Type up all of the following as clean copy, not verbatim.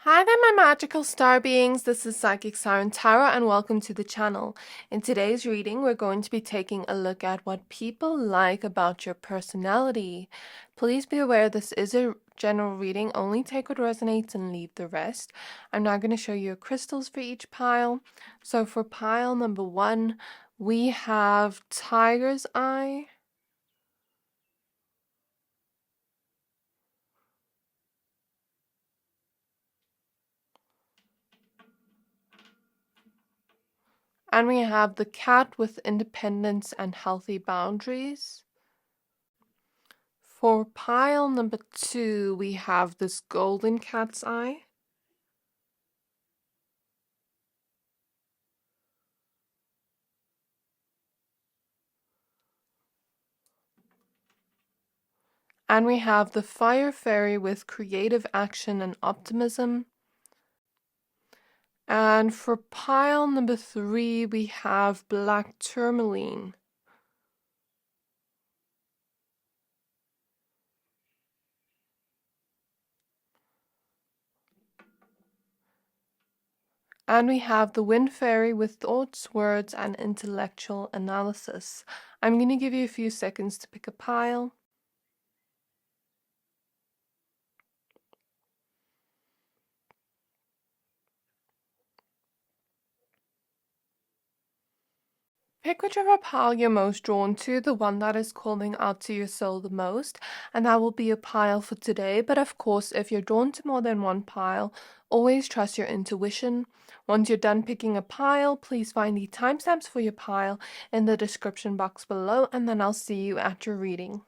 Hi there, my magical star beings. This is Psychic Siren Tara, and welcome to the channel. In today's reading, we're going to be taking a look at what people like about your personality. Please be aware this is a general reading. Only take what resonates and leave the rest. I'm now going to show you crystals for each pile. So for pile number 1, we have Tiger's Eye. And we have the Cat with independence and healthy boundaries. For pile number 2, we have this golden cat's eye. And we have the fire fairy with creative action and optimism. And for pile number 3, we have black tourmaline. And we have the wind fairy with thoughts, words, and intellectual analysis. I'm going to give you a few seconds to pick a pile. Pick whichever pile you're most drawn to, the one that is calling out to your soul the most, and that will be a pile for today. But of course, if you're drawn to more than one pile, always trust your intuition. Once you're done picking a pile, please find the timestamps for your pile in the description box below, and then I'll see you at your reading.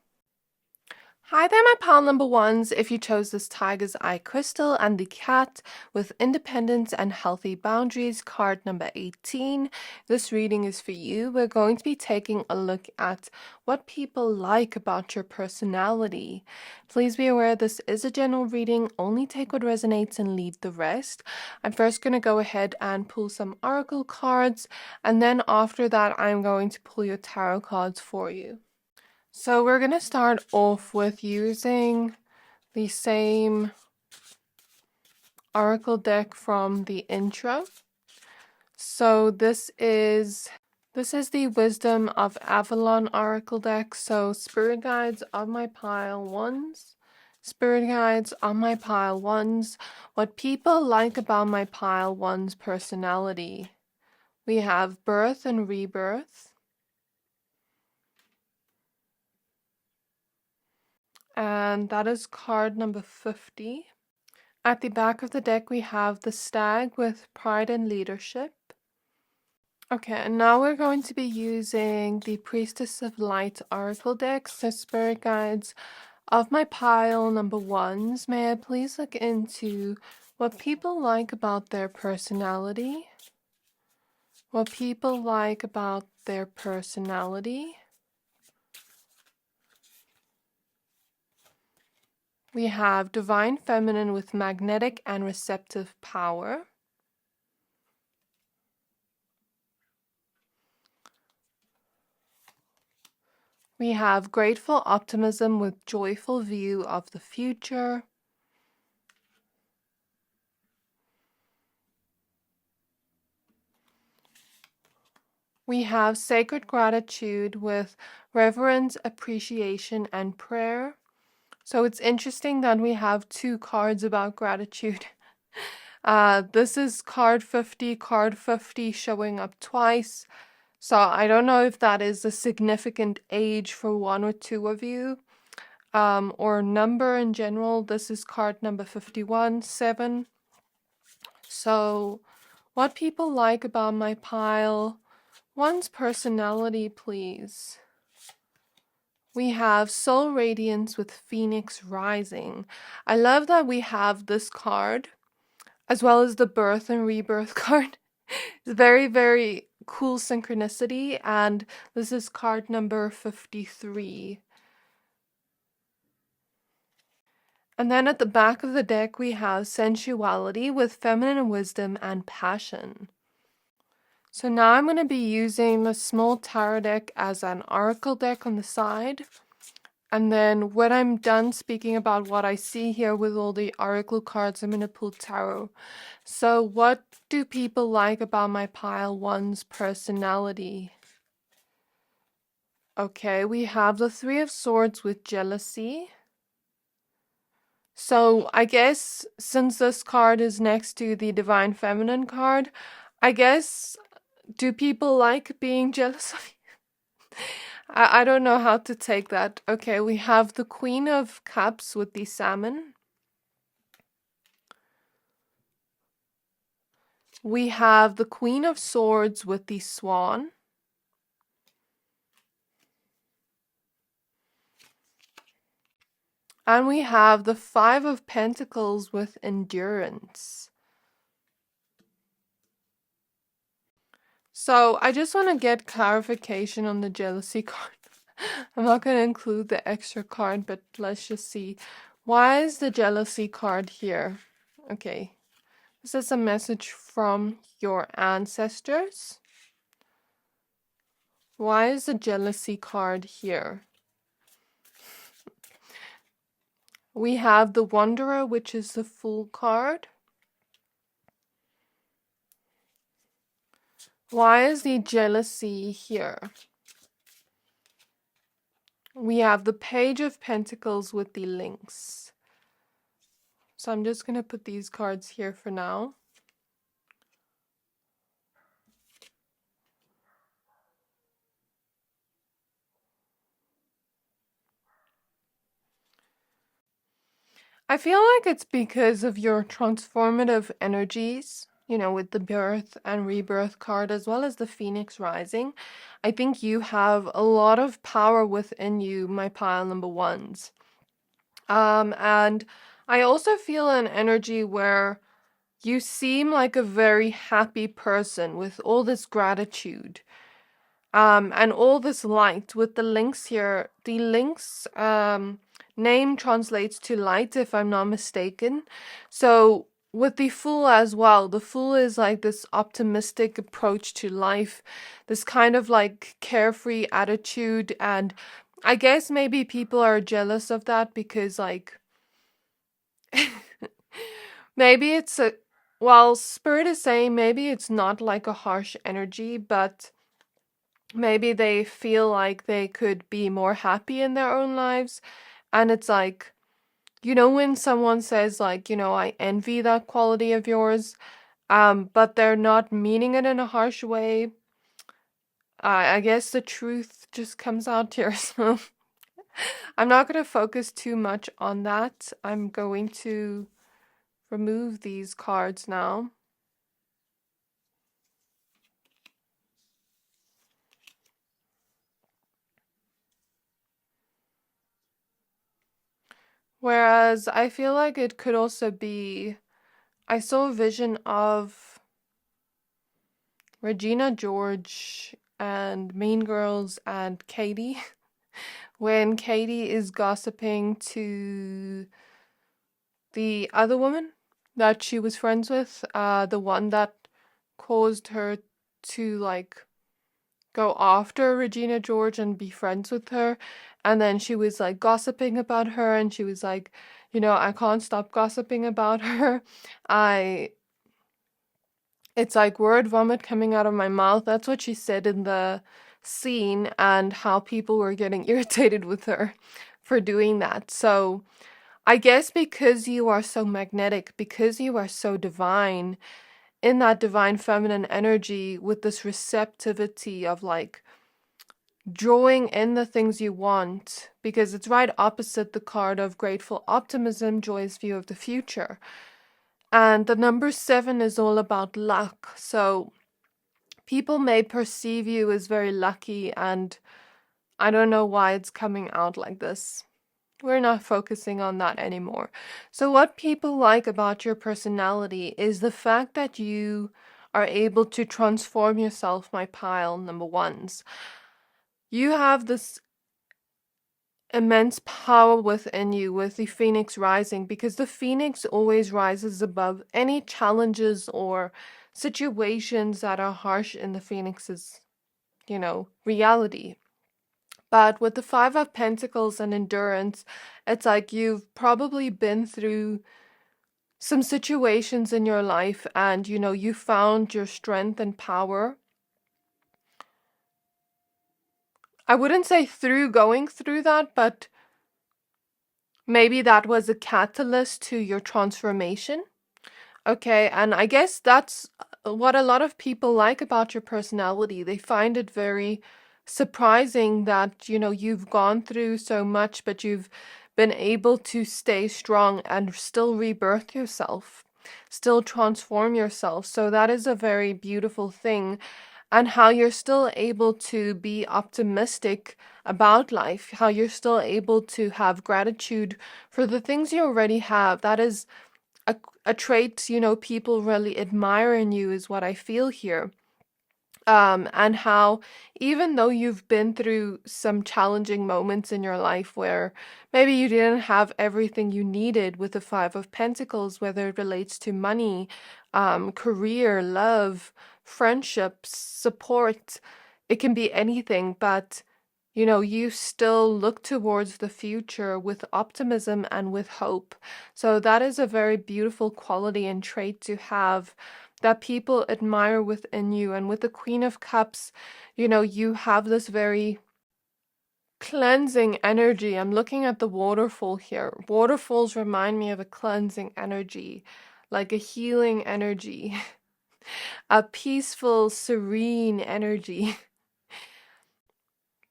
Hi there, my pile number 1s. If you chose this Tiger's Eye crystal and the cat with independence and healthy boundaries, card number 18, this reading is for you. We're going to be taking a look at what people like about your personality. Please be aware this is a general reading. Only take what resonates and leave the rest. I'm first going to go ahead and pull some oracle cards, and then after that, I'm going to pull your tarot cards for you. So we're going to start off with using the same oracle deck from the intro. So this is the Wisdom of Avalon oracle deck. So spirit guides on my pile 1s. Spirit guides on my pile 1s. What people like about my pile 1's personality. We have birth and rebirth. And that is card number 50. At the back of the deck, we have the Stag with pride and leadership. Okay, and now we're going to be using the Priestess of Light oracle deck. So spirit guides of my pile number 1s, may I please look into what people like about their personality? What people like about their personality? We have Divine Feminine with magnetic and receptive power. We have Grateful Optimism with joyful view of the future. We have Sacred Gratitude with reverence, appreciation, and prayer. So it's interesting that we have 2 cards about gratitude. This is card 50 showing up twice. So I don't know if that is a significant age for 1 or 2 of you, or number in general. This is card number 51, 7. So what people like about my pile 1's personality, please. We have Soul Radiance with Phoenix Rising. I love that we have this card, as well as the Birth and Rebirth card. It's very, very cool synchronicity, and this is card number 53. And then at the back of the deck, we have Sensuality with Feminine Wisdom and Passion. So now I'm going to be using the small tarot deck as an oracle deck on the side. And then when I'm done speaking about what I see here with all the oracle cards, I'm going to pull tarot. So what do people like about my pile one's personality? Okay, we have the Three of Swords with jealousy. So I guess since this card is next to the Divine Feminine card, I guess, do people like being jealous of you? I don't know how to take that. Okay, we have the Queen of Cups with the salmon. We have the Queen of Swords with the swan. And we have the Five of Pentacles with endurance. So I just want to get clarification on the jealousy card. I'm not going to include the extra card, but let's just see. Why is the jealousy card here? Okay. This is a message from your ancestors. Why is the jealousy card here? We have the Wanderer, which is the Fool card. Why is the jealousy here? We have the Page of Pentacles with the Lynx. So I'm just going to put these cards here for now. I feel like it's because of your transformative energies, you know, with the birth and rebirth card, as well as the Phoenix Rising. I think you have a lot of power within you, my pile number ones. And I also feel an energy where you seem like a very happy person with all this gratitude. And all this light with the links here. The links name translates to light, if I'm not mistaken. So with the Fool as well, the Fool is like this optimistic approach to life, this kind of like carefree attitude. And I guess maybe people are jealous of that because like maybe it's a, well, Spirit is saying maybe it's not like a harsh energy, but maybe they feel like they could be more happy in their own lives. And it's like, you know, when someone says like, you know, I envy that quality of yours, but they're not meaning it in a harsh way. I guess the truth just comes out here. So I'm not going to focus too much on that. I'm going to remove these cards now. Whereas I feel like it could also be, I saw a vision of Regina George and Mean Girls and Katie when Katie is gossiping to the other woman that she was friends with, the one that caused her to like go after Regina George and be friends with her. And then she was like gossiping about her, and she was like, you know, I can't stop gossiping about her. It's like word vomit coming out of my mouth. That's what she said in the scene, and how people were getting irritated with her for doing that. So I guess because you are so magnetic, because you are so divine, in that divine feminine energy with this receptivity of like drawing in the things you want, because it's right opposite the card of grateful optimism, joyous view of the future. And the number 7 is all about luck. So people may perceive you as very lucky, and I don't know why it's coming out like this. We're not focusing on that anymore. So what people like about your personality is the fact that you are able to transform yourself, my pile number ones. You have this immense power within you with the Phoenix rising, because the Phoenix always rises above any challenges or situations that are harsh in the Phoenix's, you know, reality. But with the Five of Pentacles and endurance, it's like you've probably been through some situations in your life and you found your strength and power. I wouldn't say through going through that, but maybe that was a catalyst to your transformation. Okay, and I guess that's what a lot of people like about your personality. They find it very surprising that, you've gone through so much, but you've been able to stay strong and still rebirth yourself, still transform yourself. So that is a very beautiful thing. And how you're still able to be optimistic about life, how you're still able to have gratitude for the things you already have. That is a trait, people really admire in you, is what I feel here. And how even though you've been through some challenging moments in your life where maybe you didn't have everything you needed with the Five of Pentacles, whether it relates to money, career, love, friendships, support, it can be anything, but you still look towards the future with optimism and with hope. So that is a very beautiful quality and trait to have that people admire within you. And with the Queen of Cups, you have this very cleansing energy. I'm looking at the waterfall here. Waterfalls remind me of a cleansing energy, like a healing energy, a peaceful, serene energy.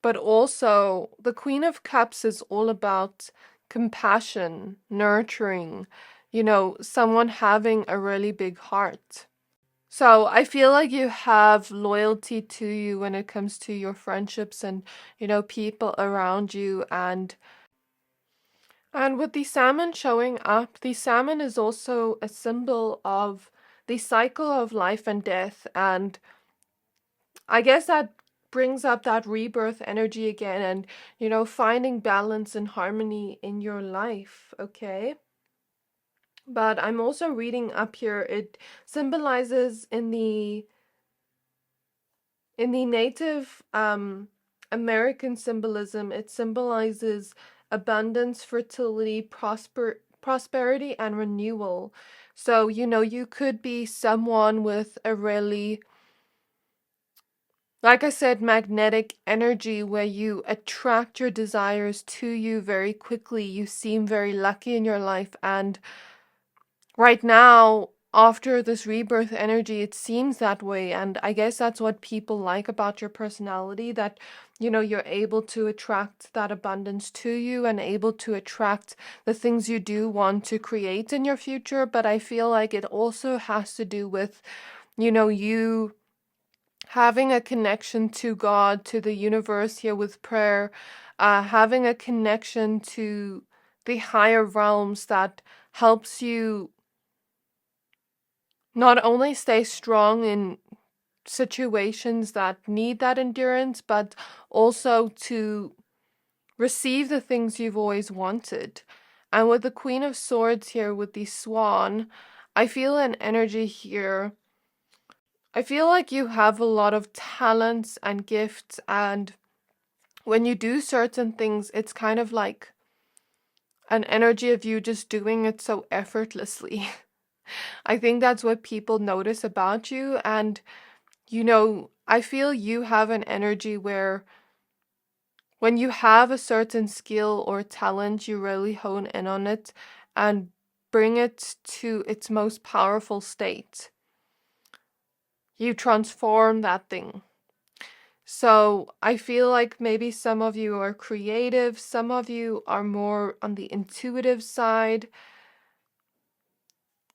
But also, the Queen of Cups is all about compassion, nurturing, someone having a really big heart. So I feel like you have loyalty to you when it comes to your friendships and, people around you. And with the salmon showing up, the salmon is also a symbol of the cycle of life and death. And I guess that brings up that rebirth energy again and, finding balance and harmony in your life, okay? But I'm also reading up here, it symbolizes in the Native American symbolism, it symbolizes abundance, fertility, prosperity, and renewal. So, you could be someone with a really, like I said, magnetic energy where you attract your desires to you very quickly. You seem very lucky in your life. And right now, after this rebirth energy, it seems that way. And I guess that's what people like about your personality, that, you're able to attract that abundance to you and able to attract the things you do want to create in your future. But I feel like it also has to do with, you having a connection to God, to the universe here with prayer, having a connection to the higher realms that helps you not only stay strong in situations that need that endurance, but also to receive the things you've always wanted. And with the Queen of Swords here with the Swan, I feel an energy here. I feel like you have a lot of talents and gifts, and when you do certain things, it's kind of like an energy of you just doing it so effortlessly. I think that's what people notice about you. And, I feel you have an energy where when you have a certain skill or talent, you really hone in on it and bring it to its most powerful state. You transform that thing. So I feel like maybe some of you are creative, some of you are more on the intuitive side.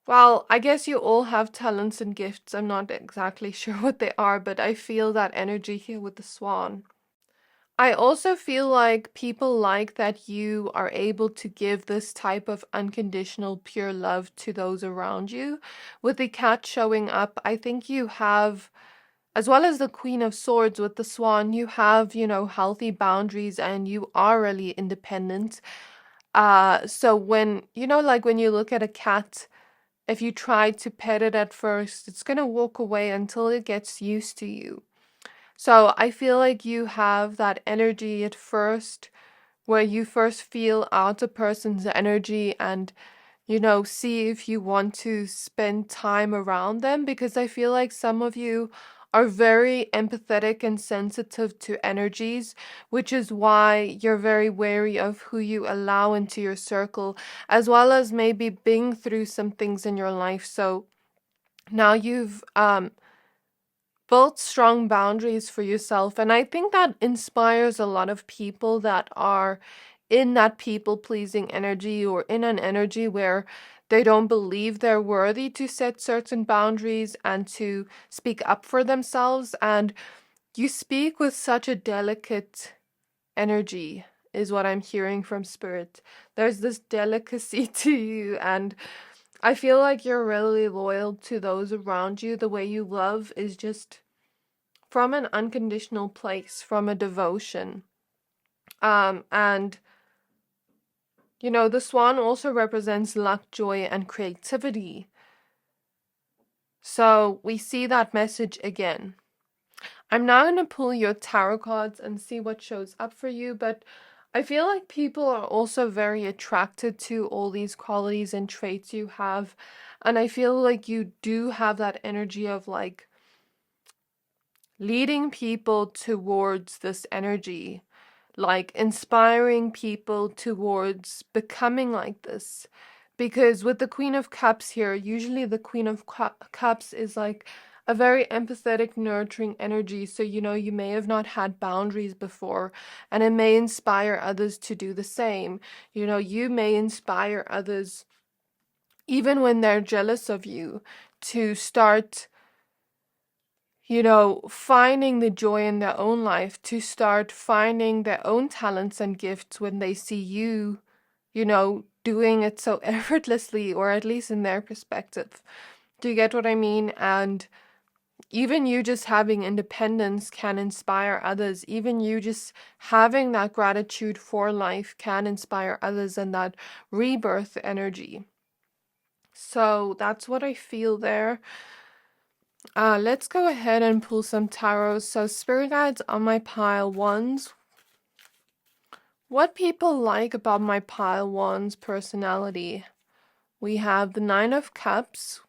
Well, I guess you all have talents and gifts. I'm not exactly sure what they are, but I feel that energy here with the swan. I also feel like people like that you are able to give this type of unconditional, pure love to those around you. With the cat showing up, I think you have, as well as the Queen of Swords with the swan, you have, healthy boundaries and you are really independent. So when, like when you look at a cat, if you try to pet it at first, it's gonna walk away until it gets used to you. So I feel like you have that energy at first, where you first feel out a person's energy and, see if you want to spend time around them, because I feel like some of you are very empathetic and sensitive to energies, which is why you're very wary of who you allow into your circle, as well as maybe being through some things in your life. So now you've built strong boundaries for yourself. And I think that inspires a lot of people that are in that people pleasing energy, or in an energy where they don't believe they're worthy to set certain boundaries and to speak up for themselves. And you speak with such a delicate energy, is what I'm hearing from spirit. There's this delicacy to you, and I feel like you're really loyal to those around you. The way you love is just from an unconditional place, from a devotion. And the swan also represents luck, joy, and creativity. So we see that message again. I'm now going to pull your tarot cards and see what shows up for you, but I feel like people are also very attracted to all these qualities and traits you have. And I feel like you do have that energy of like leading people towards this energy, like inspiring people towards becoming like this. Because with the Queen of Cups here, usually the Queen of Cups is like a very empathetic, nurturing energy. So, you may have not had boundaries before, and it may inspire others to do the same. You may inspire others, even when they're jealous of you, to start finding the joy in their own life, to start finding their own talents and gifts when they see you, doing it so effortlessly, or at least in their perspective. Do you get what I mean? And even you just having independence can inspire others. Even you just having that gratitude for life can inspire others, and that rebirth energy. So that's what I feel there. Let's go ahead and pull some tarot. So spirit guides on my pile ones. What people like about my pile one's personality. We have the Nine of Cups.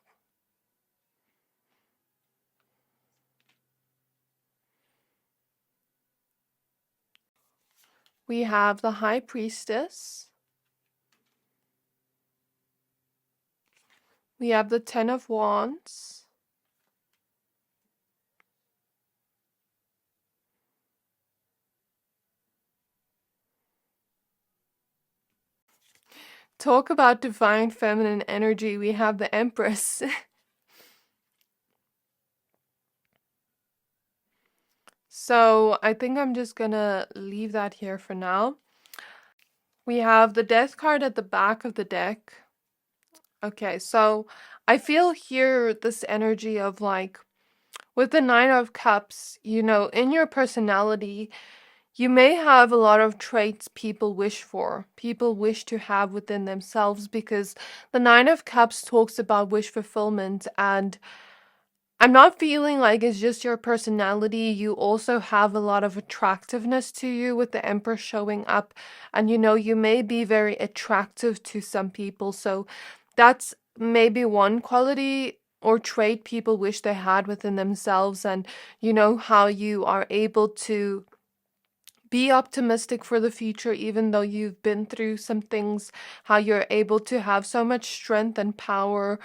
We have the High Priestess. We have the Ten of Wands. Talk about divine feminine energy. We have the Empress. So I think I'm just gonna leave that here for now. We have the Death card at the back of the deck. Okay, so I feel here this energy of like, with the Nine of Cups, in your personality, you may have a lot of traits people wish for, people wish to have within themselves, because the Nine of Cups talks about wish fulfillment, and I'm not feeling like it's just your personality. You also have a lot of attractiveness to you with the Empress showing up, and you may be very attractive to some people. So that's maybe one quality or trait people wish they had within themselves. And how you are able to be optimistic for the future, even though you've been through some things, how you're able to have so much strength and power.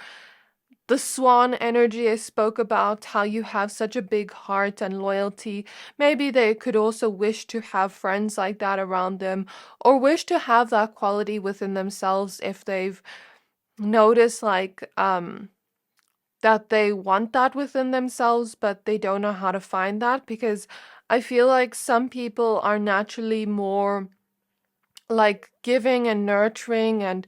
The swan energy I spoke about, how you have such a big heart and loyalty. Maybe they could also wish to have friends like that around them, or wish to have that quality within themselves if they've noticed that they want that within themselves, but they don't know how to find that. Because I feel like some people are naturally more like giving and nurturing, and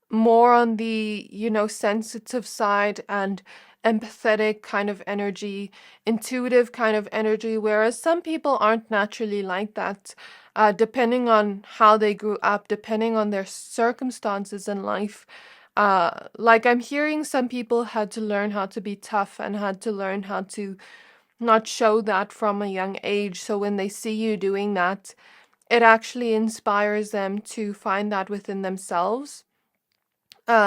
more on the, sensitive side and empathetic kind of energy, intuitive kind of energy, whereas some people aren't naturally like that, depending on how they grew up, depending on their circumstances in life. Like I'm hearing some people had to learn how to be tough and had to learn how to not show that from a young age. So when they see you doing that, it actually inspires them to find that within themselves.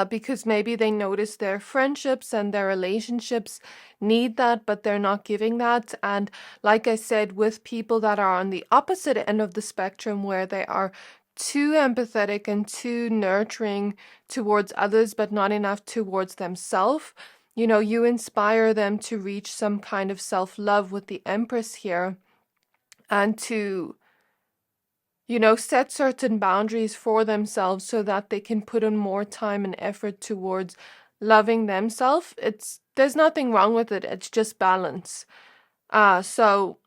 Because maybe they notice their friendships and their relationships need that, but they're not giving that. And like I said, with people that are on the opposite end of the spectrum, where they are too empathetic and too nurturing towards others, but not enough towards themselves, you inspire them to reach some kind of self-love with the Empress here, and to set certain boundaries for themselves so that they can put in more time and effort towards loving themselves. There's nothing wrong with it. It's just balance. So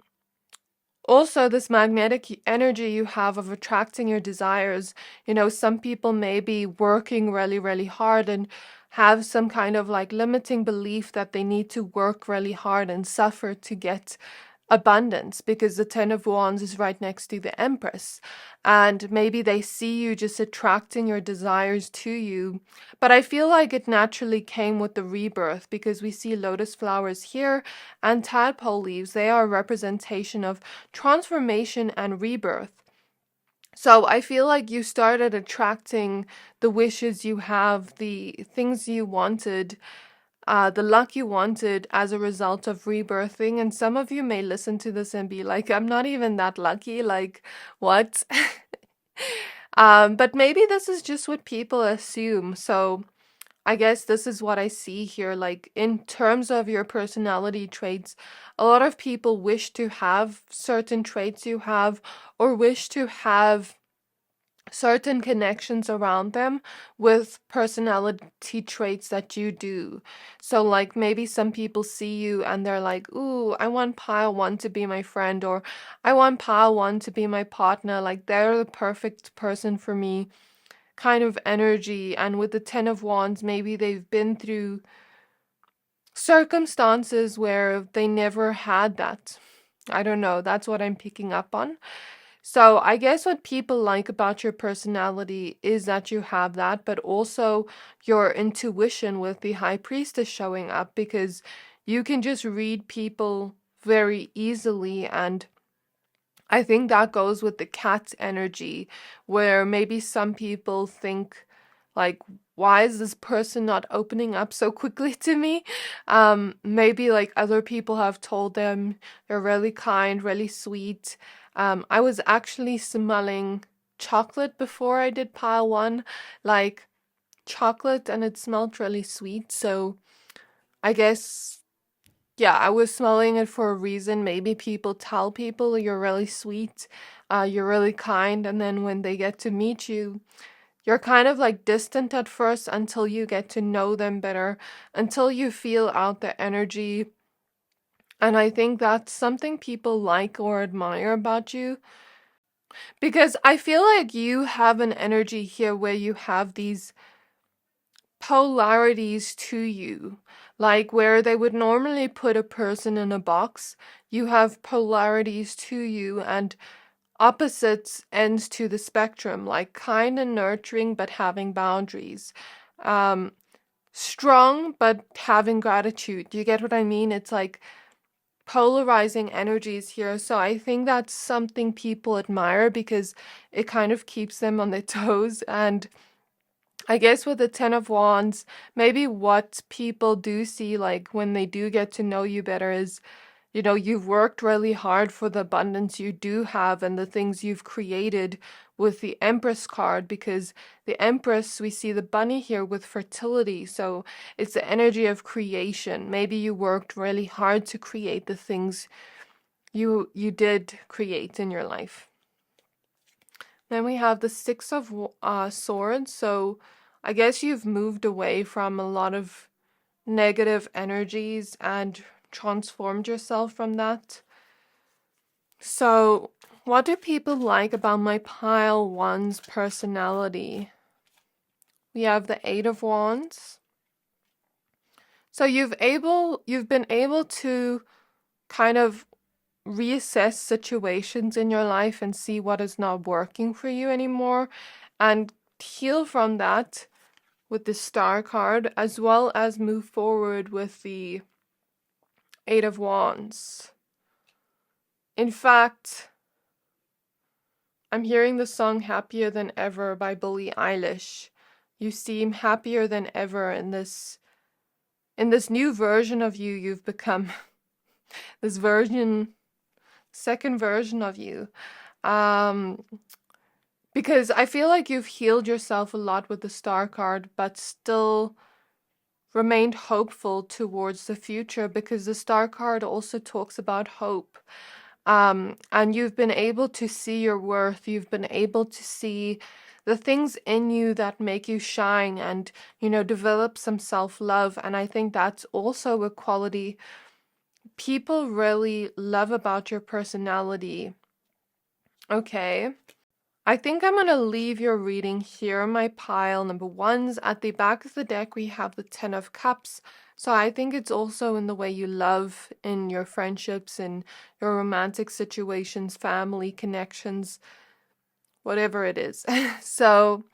also this magnetic energy you have of attracting your desires. Some people may be working really, really hard and have some kind of like limiting belief that they need to work really hard and suffer to get abundance, because the Ten of Wands is right next to the Empress, and maybe they see you just attracting your desires to you. But I feel like it naturally came with the rebirth, because we see lotus flowers here and tadpole leaves. They are a representation of transformation and rebirth. So I feel like you started attracting the wishes you have, the things you wanted, the luck you wanted as a result of rebirthing. And some of you may listen to this and be like, I'm not even that lucky. Like, what? But maybe this is just what people assume. So I guess this is what I see here. Like, in terms of your personality traits, a lot of people wish to have certain traits you have, or wish to have certain connections around them with personality traits that you do. So like maybe some people see you and they're like, ooh, I want pile 1 to be my friend, or I want pile 1 to be my partner. Like they're the perfect person for me kind of energy. And with the Ten of Wands, maybe they've been through circumstances where they never had that. I don't know. That's what I'm picking up on. So I guess what people like about your personality is that you have that, but also your intuition with the High Priestess showing up, because you can just read people very easily. And I think that goes with the cat energy, where maybe some people think like, why is this person not opening up so quickly to me? Maybe like other people have told them they're really kind, really sweet. I was actually smelling chocolate before I did pile 1, like chocolate, and it smelled really sweet. So I guess, yeah, I was smelling it for a reason. Maybe people tell people you're really sweet, you're really kind, and then when they get to meet you, you're kind of like distant at first until you get to know them better, until you feel out the energy. And I think that's something people like or admire about you, because I feel like you have an energy here where you have these polarities to you. Like where they would normally put a person in a box, you have polarities to you and opposites ends to the spectrum, like kind and nurturing but having boundaries. Um, Strong but having gratitude. Do you get what I mean? It's like polarizing energies here. So I think that's something people admire, because it kind of keeps them on their toes. And I guess with the Ten of Wands, maybe what people do see, like when they do get to know you better, is you've worked really hard for the abundance you do have and the things you've created with the Empress card, because the Empress, we see the bunny here with fertility. So it's the energy of creation. Maybe you worked really hard to create the things you did create in your life. Then we have the Six of Swords. So I guess you've moved away from a lot of negative energies and transformed yourself from that. So what do people like about my pile 1's personality? We have the Eight of Wands. So you've been able to kind of reassess situations in your life and see what is not working for you anymore, and heal from that with the Star card, as well as move forward with the Eight of Wands. In fact, I'm hearing the song Happier Than Ever by Billie Eilish. You seem happier than ever in this new version of you you've become. This second version of you. Because I feel like you've healed yourself a lot with the Star card, but still remained hopeful towards the future, because the Star card also talks about hope. And you've been able to see your worth. You've been able to see the things in you that make you shine and, develop some self-love. And I think that's also a quality people really love about your personality. Okay. I think I'm going to leave your reading here in my pile. Number ones, at the back of the deck, we have the Ten of Cups. So I think it's also in the way you love, in your friendships, in your romantic situations, family connections, whatever it is. So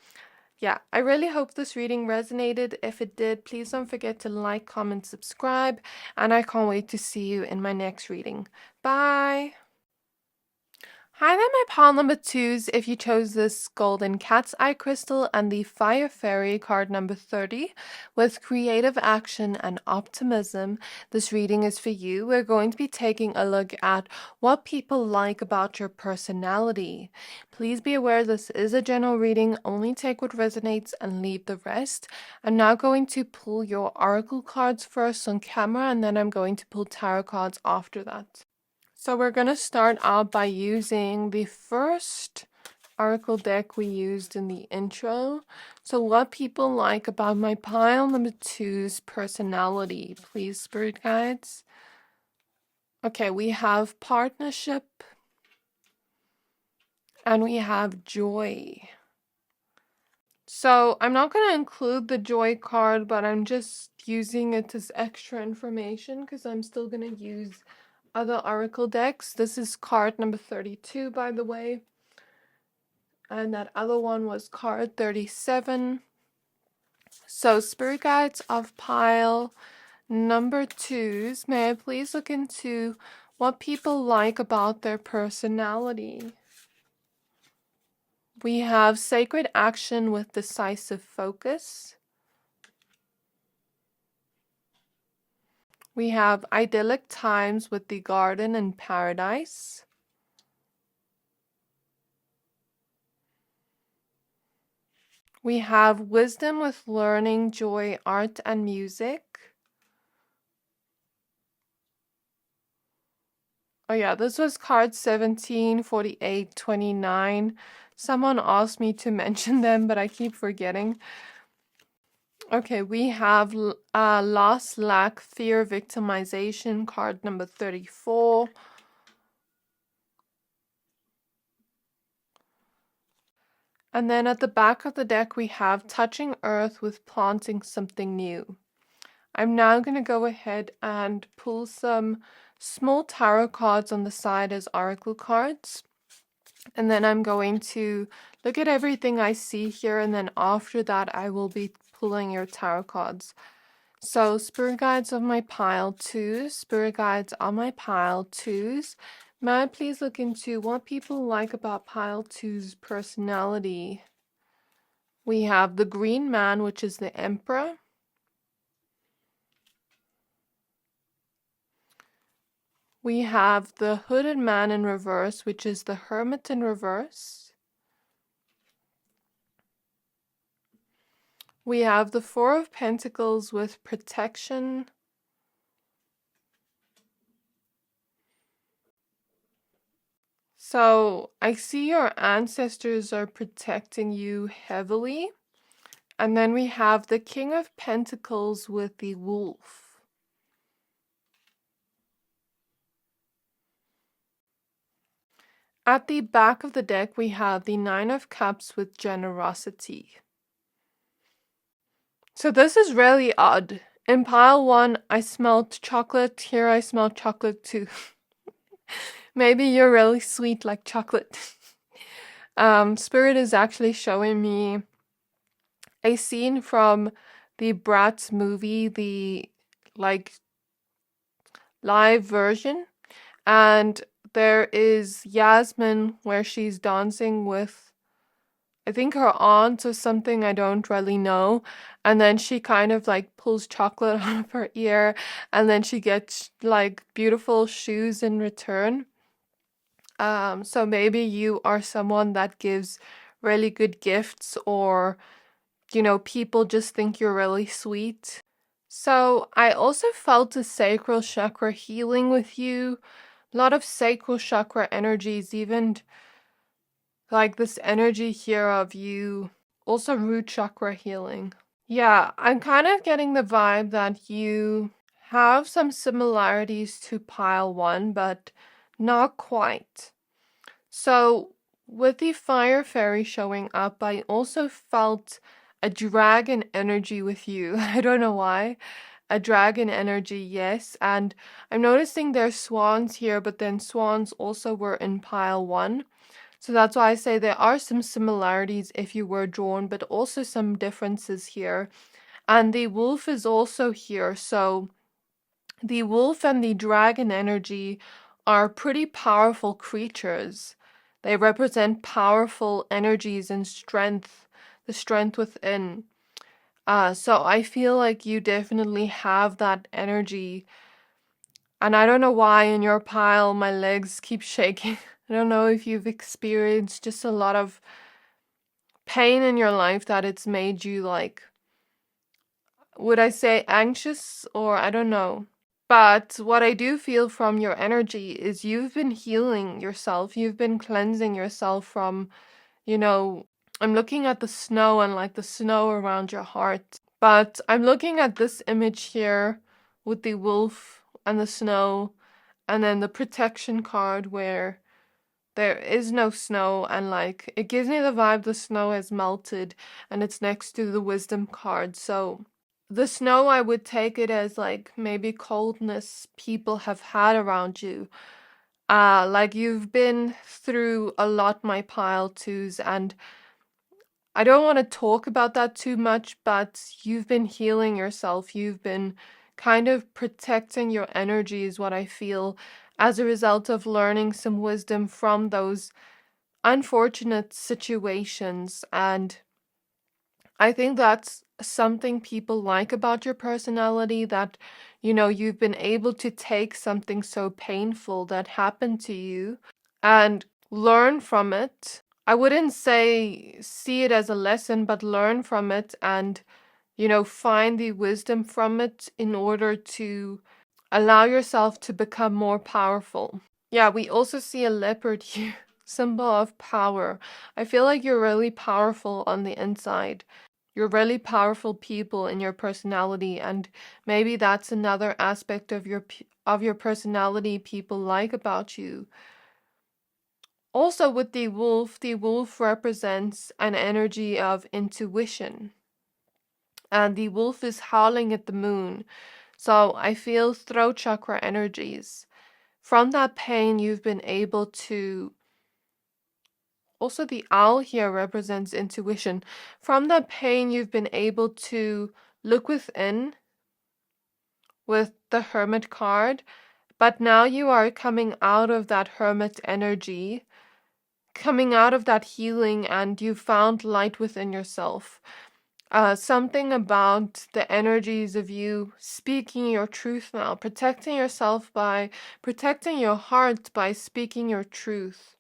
yeah, I really hope this reading resonated. If it did, please don't forget to like, comment, subscribe, and I can't wait to see you in my next reading. Bye! Hi there, my pile number twos. If you chose this golden cat's eye crystal and the fire fairy card number 30 with creative action and optimism, this reading is for you. We're going to be taking a look at what people like about your personality. Please be aware this is a general reading. Only take what resonates and leave the rest. I'm now going to pull your oracle cards first on camera, and then I'm going to pull tarot cards after that. So we're going to start out by using the first oracle deck we used in the intro. So what people like about my pile number two's personality, please, spirit guides. Okay, we have partnership and we have joy. So I'm not going to include the joy card, but I'm just using it as extra information because I'm still going to use other oracle decks. This is card number 32, by the way. And that other one was card 37. So spirit guides of pile number twos, may I please look into what people like about their personality? We have sacred action with decisive focus. We have idyllic times with the garden and paradise. We have wisdom with learning, joy, art, and music. Oh yeah, this was card 17, 48, 29. Someone asked me to mention them, but I keep forgetting. Okay, we have loss, lack, fear, victimization, card number 34. And then at the back of the deck, we have touching earth with planting something new. I'm now going to go ahead and pull some small tarot cards on the side as oracle cards. And then I'm going to look at everything I see here, and then after that I will be pulling your tarot cards. So spirit guides of my pile twos, spirit guides on my pile twos. May I please look into what people like about pile two's personality? We have the green man, which is the emperor. We have the hooded man in reverse, which is the hermit in reverse. We have the Four of Pentacles with protection. So I see your ancestors are protecting you heavily. And then we have the King of Pentacles with the wolf. At the back of the deck, we have the Nine of Cups with generosity. So this is really odd. In pile one, I smelled chocolate. Here I smell chocolate too. Maybe you're really sweet like chocolate. Spirit is actually showing me a scene from the Bratz movie, the live version. And there is Yasmin where she's dancing with, I think, her aunt or something, I don't really know. And then she kind of like pulls chocolate out of her ear, and then she gets like beautiful shoes in return. So maybe you are someone that gives really good gifts, or people just think you're really sweet. So I also felt the sacral chakra healing with you. A lot of sacral chakra energies, even like this energy here of you. Also root chakra healing. Yeah, I'm kind of getting the vibe that you have some similarities to pile one, but not quite. So with the fire fairy showing up, I also felt a dragon energy with you. I don't know why. A dragon energy, yes. And I'm noticing there's swans here, but then swans also were in pile one. So that's why I say there are some similarities if you were drawn, but also some differences here. And the wolf is also here. So the wolf and the dragon energy are pretty powerful creatures. They represent powerful energies and strength, the strength within. So I feel like you definitely have that energy. And I don't know why in your pile my legs keep shaking. I don't know if you've experienced just a lot of pain in your life that it's made you like, would I say anxious, or I don't know. But what I do feel from your energy is you've been healing yourself. You've been cleansing yourself from, I'm looking at the snow and like the snow around your heart. But I'm looking at this image here with the wolf and the snow, and then the protection card where there is no snow, and like it gives me the vibe the snow has melted and it's next to the wisdom card. So the snow, I would take it as like maybe coldness people have had around you. Like you've been through a lot, my pile twos, and I don't want to talk about that too much, but you've been healing yourself. You've been kind of protecting your energy, is what I feel, as a result of learning some wisdom from those unfortunate situations. And I think that's something people like about your personality, that, you've been able to take something so painful that happened to you and learn from it. I wouldn't say see it as a lesson, but learn from it and, find the wisdom from it in order to allow yourself to become more powerful. Yeah, we also see a leopard here, symbol of power. I feel like you're really powerful on the inside. You're really powerful people in your personality, and maybe that's another aspect of your personality people like about you. Also with the wolf represents an energy of intuition. And the wolf is howling at the moon. So I feel throat chakra energies. From that pain, you've been able to. Also, the owl here represents intuition. From that pain, you've been able to look within with the hermit card. But now you are coming out of that hermit energy, coming out of that healing, and you found light within yourself. Something about the energies of you speaking your truth now, protecting yourself by protecting your heart by speaking your truth.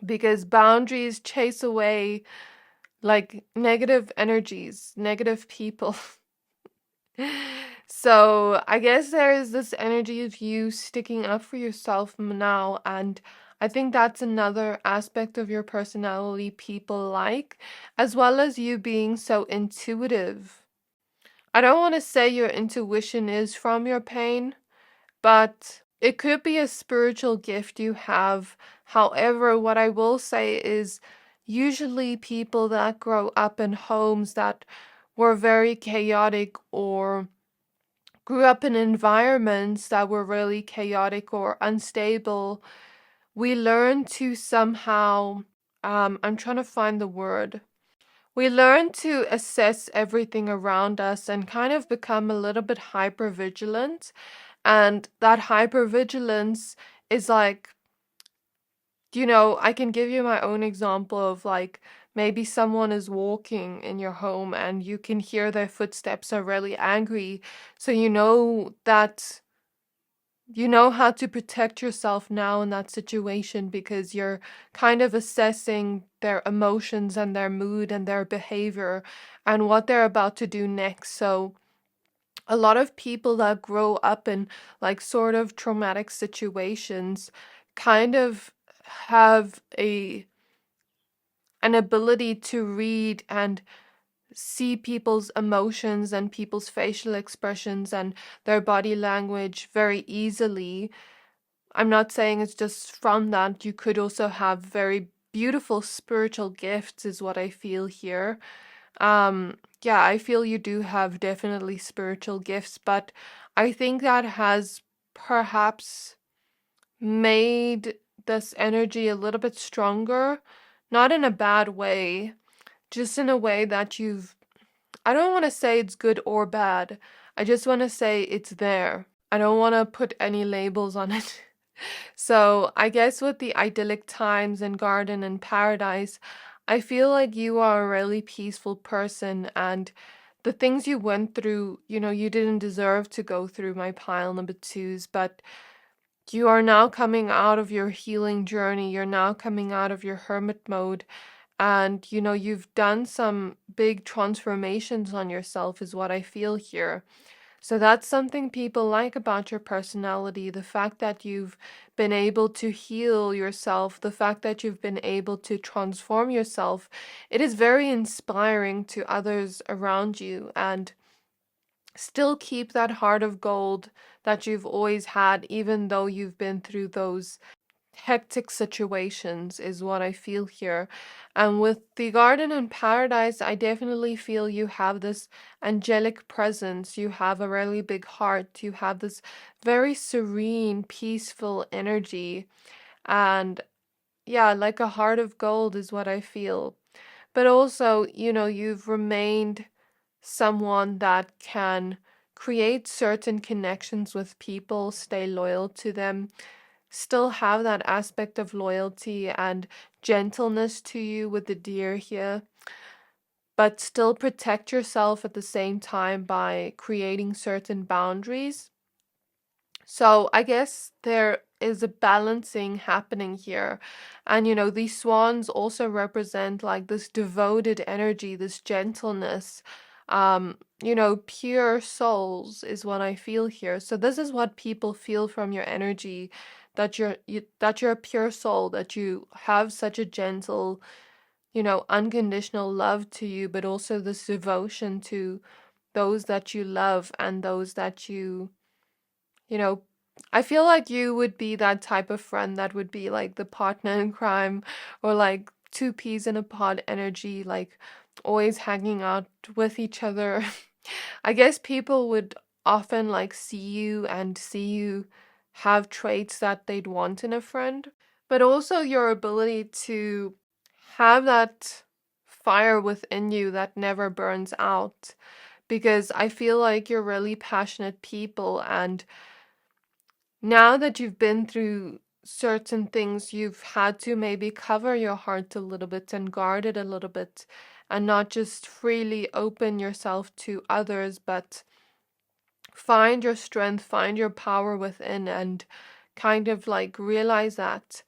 Because boundaries chase away like negative energies, negative people. So I guess there is this energy of you sticking up for yourself now, and I think that's another aspect of your personality people like, as well as you being so intuitive. I don't want to say your intuition is from your pain, but it could be a spiritual gift you have. However, what I will say is usually people that grow up in homes that were very chaotic, or grew up in environments that were really chaotic or unstable, we learn to somehow, I'm trying to find the word. We learn to assess everything around us and kind of become a little bit hyper vigilant. And that hypervigilance is like I can give you my own example of like maybe someone is walking in your home and you can hear their footsteps are really angry. So you know how to protect yourself now in that situation because you're kind of assessing their emotions and their mood and their behavior and what they're about to do next. So a lot of people that grow up in like sort of traumatic situations kind of have an ability to read and see people's emotions and people's facial expressions and their body language very easily. I'm not saying it's just from that. You could also have very beautiful spiritual gifts, is what I feel here. Yeah, I feel you do have definitely spiritual gifts, but I think that has perhaps made this energy a little bit stronger, not in a bad way, just in a way that I don't want to say it's good or bad. I just want to say it's there. I don't want to put any labels on it. So, I guess with the idyllic times and garden and paradise, I feel like you are a really peaceful person and the things you went through, you didn't deserve to go through my pile number twos, but you are now coming out of your healing journey. You're now coming out of your hermit mode. And, you've done some big transformations on yourself, is what I feel here. So that's something people like about your personality, the fact that you've been able to heal yourself, the fact that you've been able to transform yourself. It is very inspiring to others around you and still keep that heart of gold that you've always had, even though you've been through those hectic situations, is what I feel here. And with the garden and paradise, I definitely feel you have this angelic presence. You have a really big heart. You have this very serene, peaceful energy. And yeah, like a heart of gold is what I feel. But also, you've remained someone that can create certain connections with people, stay loyal to them, still have that aspect of loyalty and gentleness to you with the deer here, but still protect yourself at the same time by creating certain boundaries. So I guess there is a balancing happening here. And these swans also represent like this devoted energy, this gentleness, pure souls is what I feel here. So this is what people feel from your energy, that you're a pure soul, that you have such a gentle, unconditional love to you, but also this devotion to those that you love and those that you know, I feel like you would be that type of friend that would be like the partner in crime or like two peas in a pod energy, like always hanging out with each other. I guess people would often like see you have traits that they'd want in a friend, but also your ability to have that fire within you that never burns out. Because I feel like you're really passionate people, and now that you've been through certain things, you've had to maybe cover your heart a little bit and guard it a little bit and not just freely open yourself to others, but find your strength, find your power within, and kind of like realize that.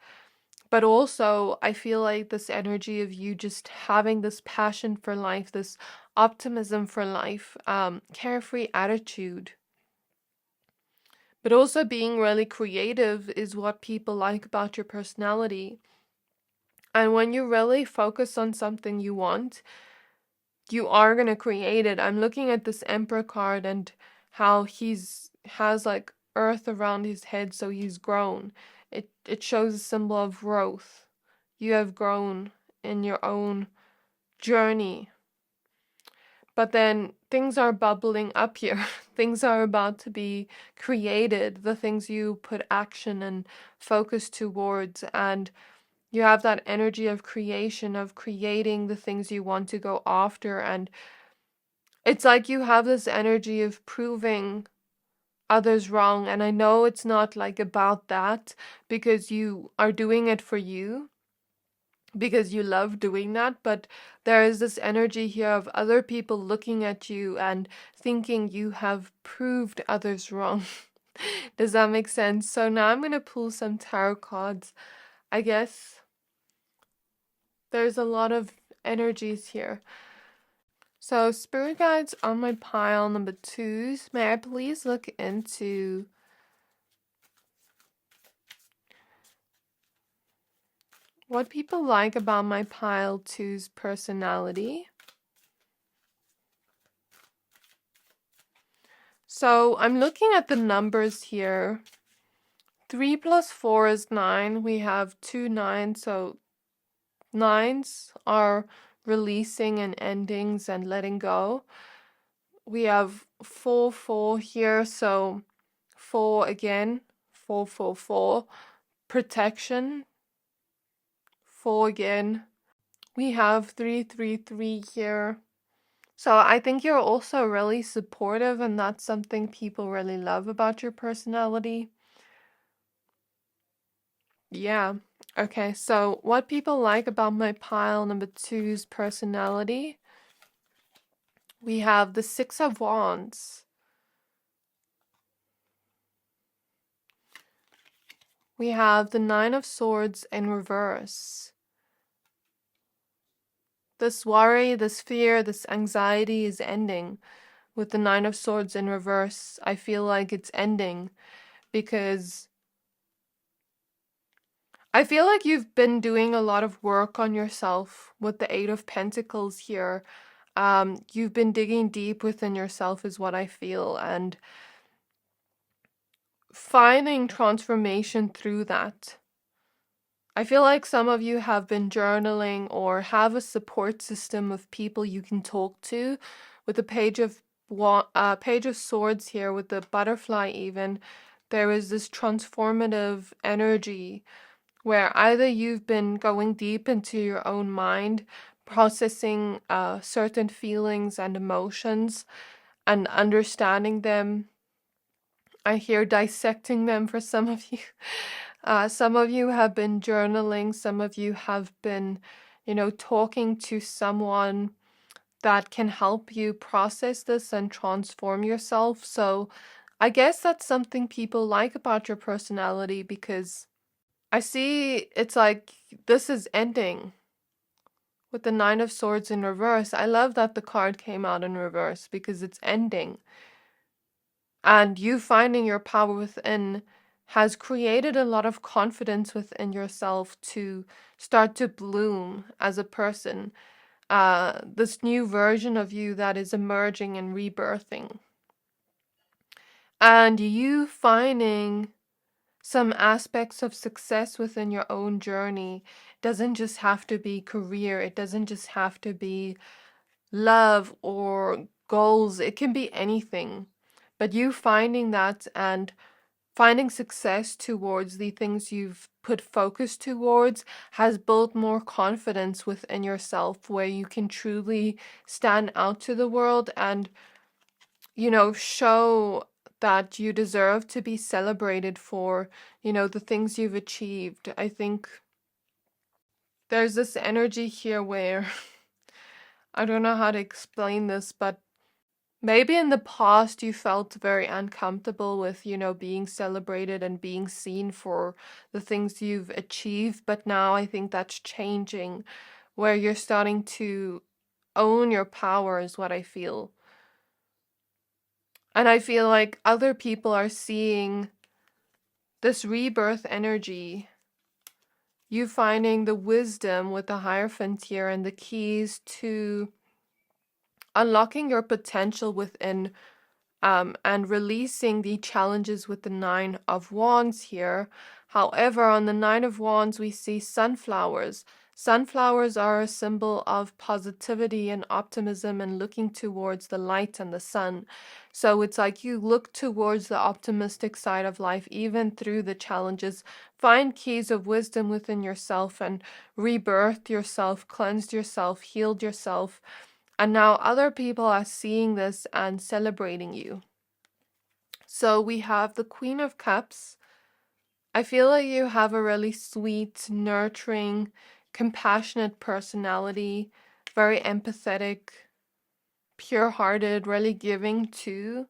But also, I feel like this energy of you just having this passion for life, this optimism for life, carefree attitude, but also being really creative is what people like about your personality. And when you really focus on something you want, you are going to create it. I'm looking at this Emperor card and how he's has like earth around his head, so he's grown. It shows a symbol of growth. You have grown in your own journey. But then things are bubbling up here. Things are about to be created, the things you put action and focus towards. And you have that energy of creation, of creating the things you want to go after. And it's like you have this energy of proving others wrong. And I know it's not like about that, because you are doing it for you, because you love doing that, but there is this energy here of other people looking at you and thinking you have proved others wrong. Does that make sense? So now I'm going to pull some tarot cards. I guess there's a lot of energies here. So spirit guides on my pile number 2s, may I please look into what people like about my pile 2's personality. So I'm looking at the numbers here. 3 plus 4 is 9. We have 2 9s, so 9s are releasing and endings and letting go. We have 4 4 here, so 4 again, 4 4 4. Protection, 4 again. We have 3 3 3 here. So I think you're also really supportive, and that's something people really love about your personality. Yeah. Okay, so what people like about my pile number 2's personality. We have the 6 of Wands. We have the 9 of Swords in reverse. This worry, this fear, this anxiety is ending. With the 9 of Swords in reverse, I feel like it's ending because I feel like you've been doing a lot of work on yourself with the 8 of Pentacles here. You've been digging deep within yourself is what I feel, and finding transformation through that. I feel like some of you have been journaling or have a support system of people you can talk to. With the Page of Swords here, with the butterfly even, there is this transformative energy where either you've been going deep into your own mind, processing certain feelings and emotions and understanding them. I hear dissecting them for some of you. Some of you have been journaling. Some of you have been, talking to someone that can help you process this and transform yourself. So I guess that's something people like about your personality, because I see it's like this is ending with the 9 of Swords in reverse. I love that the card came out in reverse because it's ending. And you finding your power within has created a lot of confidence within yourself to start to bloom as a person. This new version of you that is emerging and rebirthing. And you finding some aspects of success within your own journey. Doesn't just have to be career. It doesn't just have to be love or goals. It can be anything. But you finding that and finding success towards the things you've put focus towards has built more confidence within yourself, where you can truly stand out to the world and, show that you deserve to be celebrated for, the things you've achieved. I think there's this energy here where I don't know how to explain this, but maybe in the past you felt very uncomfortable with, being celebrated and being seen for the things you've achieved. But now I think that's changing, where you're starting to own your power is what I feel. And I feel like other people are seeing this rebirth energy. You finding the wisdom with the Hierophant here and the keys to unlocking your potential within, and releasing the challenges with the 9 of Wands here. However, on the 9 of Wands, we see sunflowers. Sunflowers are a symbol of positivity and optimism and looking towards the light and the sun. So it's like you look towards the optimistic side of life, even through the challenges. Find keys of wisdom within yourself and rebirth yourself, cleansed yourself, healed yourself. And now other people are seeing this and celebrating you. So we have the Queen of Cups. I feel like you have a really sweet, nurturing, compassionate personality, very empathetic, pure-hearted, really giving too.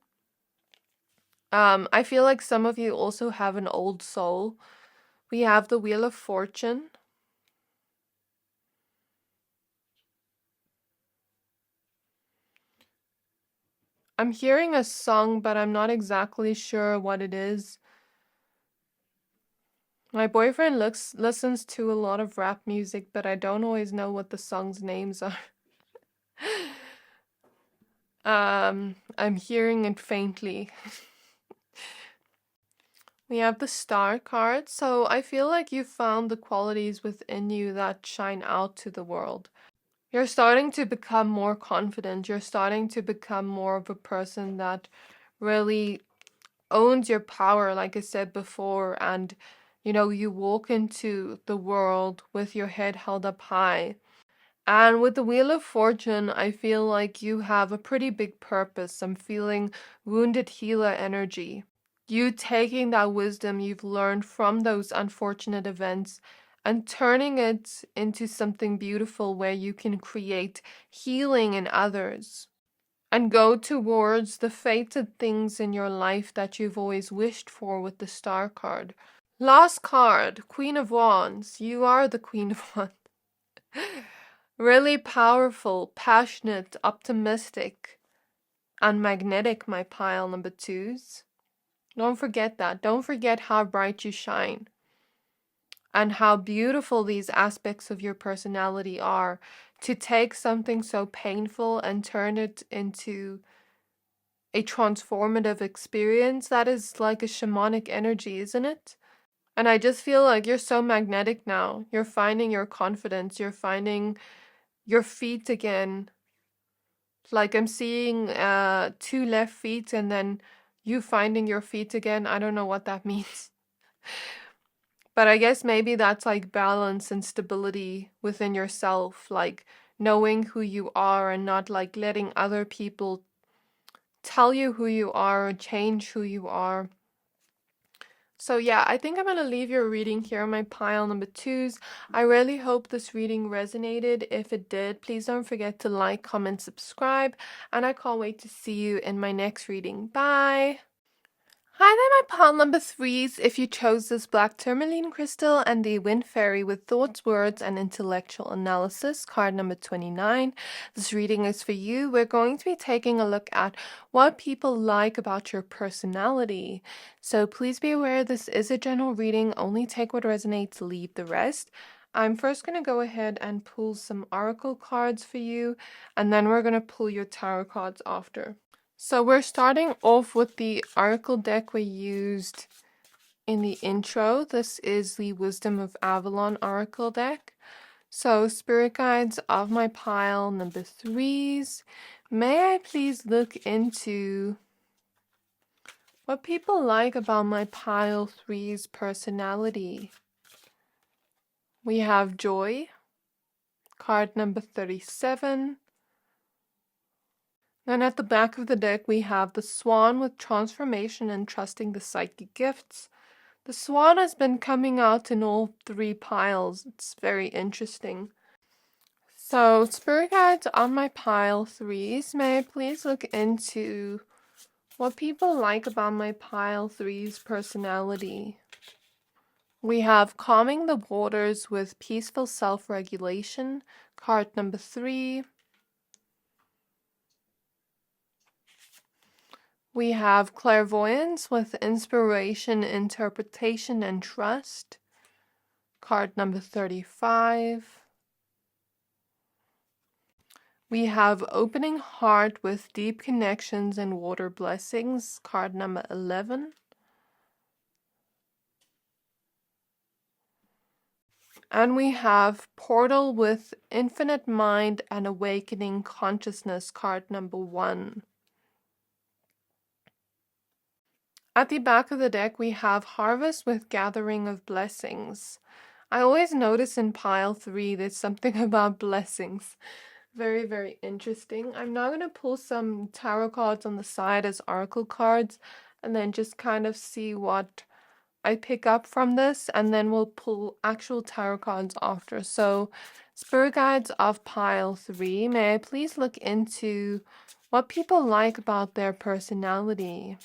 I feel like some of you also have an old soul. We have the Wheel of Fortune. I'm hearing a song, but I'm not exactly sure what it is. My boyfriend listens to a lot of rap music, but I don't always know what the songs' names are. I'm hearing it faintly. We have the Star card, so I feel like you found the qualities within you that shine out to the world. You're starting to become more confident. You're starting to become more of a person that really owns your power, like I said before, and you walk into the world with your head held up high. And with the Wheel of Fortune, I feel like you have a pretty big purpose. I'm feeling wounded healer energy. You taking that wisdom you've learned from those unfortunate events and turning it into something beautiful where you can create healing in others and go towards the fated things in your life that you've always wished for with the Star card. Last card, Queen of Wands. You are the Queen of Wands. Really powerful, passionate, optimistic, and magnetic, my pile number twos. Don't forget that. Don't forget how bright you shine and how beautiful these aspects of your personality are. To take something so painful and turn it into a transformative experience, that is like a shamanic energy, isn't it? And I just feel like you're so magnetic now. You're finding your confidence. You're finding your feet again. Like I'm seeing two left feet and then you finding your feet again. I don't know what that means. But I guess maybe that's like balance and stability within yourself, like knowing who you are and not like letting other people tell you who you are or change who you are. So yeah, I think I'm going to leave your reading here on my pile number twos. I really hope this reading resonated. If it did, please don't forget to like, comment, subscribe, and I can't wait to see you in my next reading. Bye! Hi there, my pile number threes. If you chose this black tourmaline crystal and the wind fairy with thoughts, words, and intellectual analysis, card number 29, this reading is for you. We're going to be taking a look at what people like about your personality. So please be aware this is a general reading. Only take what resonates, leave the rest. I'm first going to go ahead and pull some oracle cards for you, and then we're going to pull your tarot cards after. So we're starting off with the oracle deck we used in the intro. This is the Wisdom of Avalon oracle deck. So spirit guides of my pile number threes, may I please look into what people like about my pile threes personality. We have joy, card number 37. Then at the back of the deck, we have the Swan with transformation and trusting the psychic gifts. The Swan has been coming out in all three piles. It's very interesting. So, spirit guides on my pile threes, may I please look into what people like about my pile threes personality. We have calming the waters with peaceful self-regulation, card number 3. We have clairvoyance with inspiration, interpretation, and trust. Card number 35. We have opening heart with deep connections and water blessings. Card number 11. And we have portal with infinite mind and awakening consciousness. Card number 1. At the back of the deck, we have Harvest with Gathering of Blessings. I always notice in pile 3 there's something about blessings. Very, very interesting. I'm now going to pull some tarot cards on the side as oracle cards, and then just kind of see what I pick up from this, and then we'll pull actual tarot cards after. So, Spirit Guides of Pile 3, may I please look into what people like about their personality?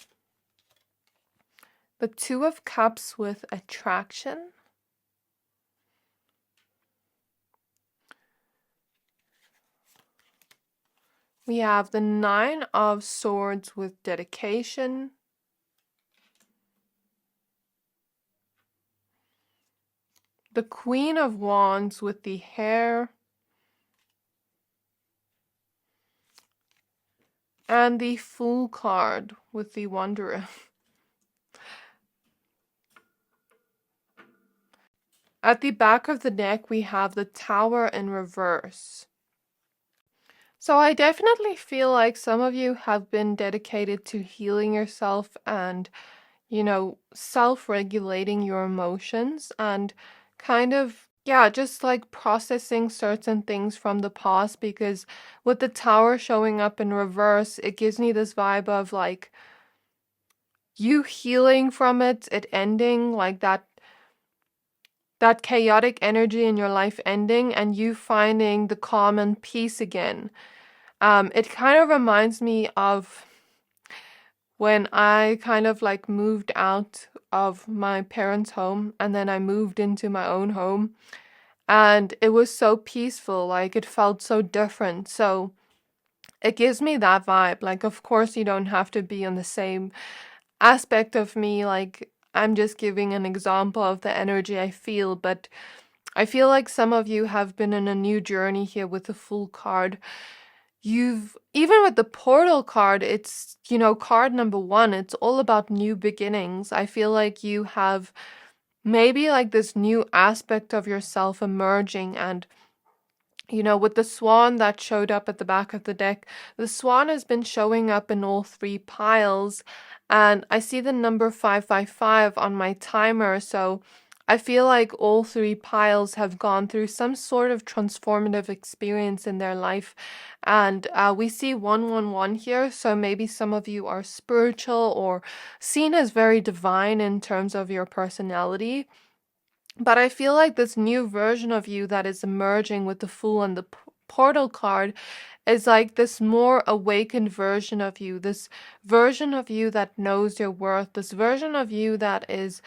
The Two of Cups with attraction. We have the Nine of Swords with dedication. The Queen of Wands with the hair. And the Fool card with the Wanderer. At the back of the deck, we have the Tower in reverse. So I definitely feel like some of you have been dedicated to healing yourself and, self-regulating your emotions and kind of, yeah, just like processing certain things from the past, because with the Tower showing up in reverse, it gives me this vibe of like you healing from it ending, like that chaotic energy in your life ending, and you finding the calm and peace again. It kind of reminds me of when I kind of like moved out of my parents' home and then I moved into my own home, and it was so peaceful, like it felt so different. So it gives me that vibe. Like, of course, you don't have to be on the same aspect of me. Like, I'm just giving an example of the energy I feel, but I feel like some of you have been in a new journey here with the Fool card. You've, even with the Portal card, it's, card number 1, it's all about new beginnings. I feel like you have maybe like this new aspect of yourself emerging, and with the swan that showed up at the back of the deck, the swan has been showing up in all 3 piles, and I see the number 555 on my timer, so I feel like all 3 piles have gone through some sort of transformative experience in their life, and we see 111 here, so maybe some of you are spiritual or seen as very divine in terms of your personality. But I feel like this new version of you that is emerging with the Fool and the Portal card is like this more awakened version of you, this version of you that knows your worth, this version of you that is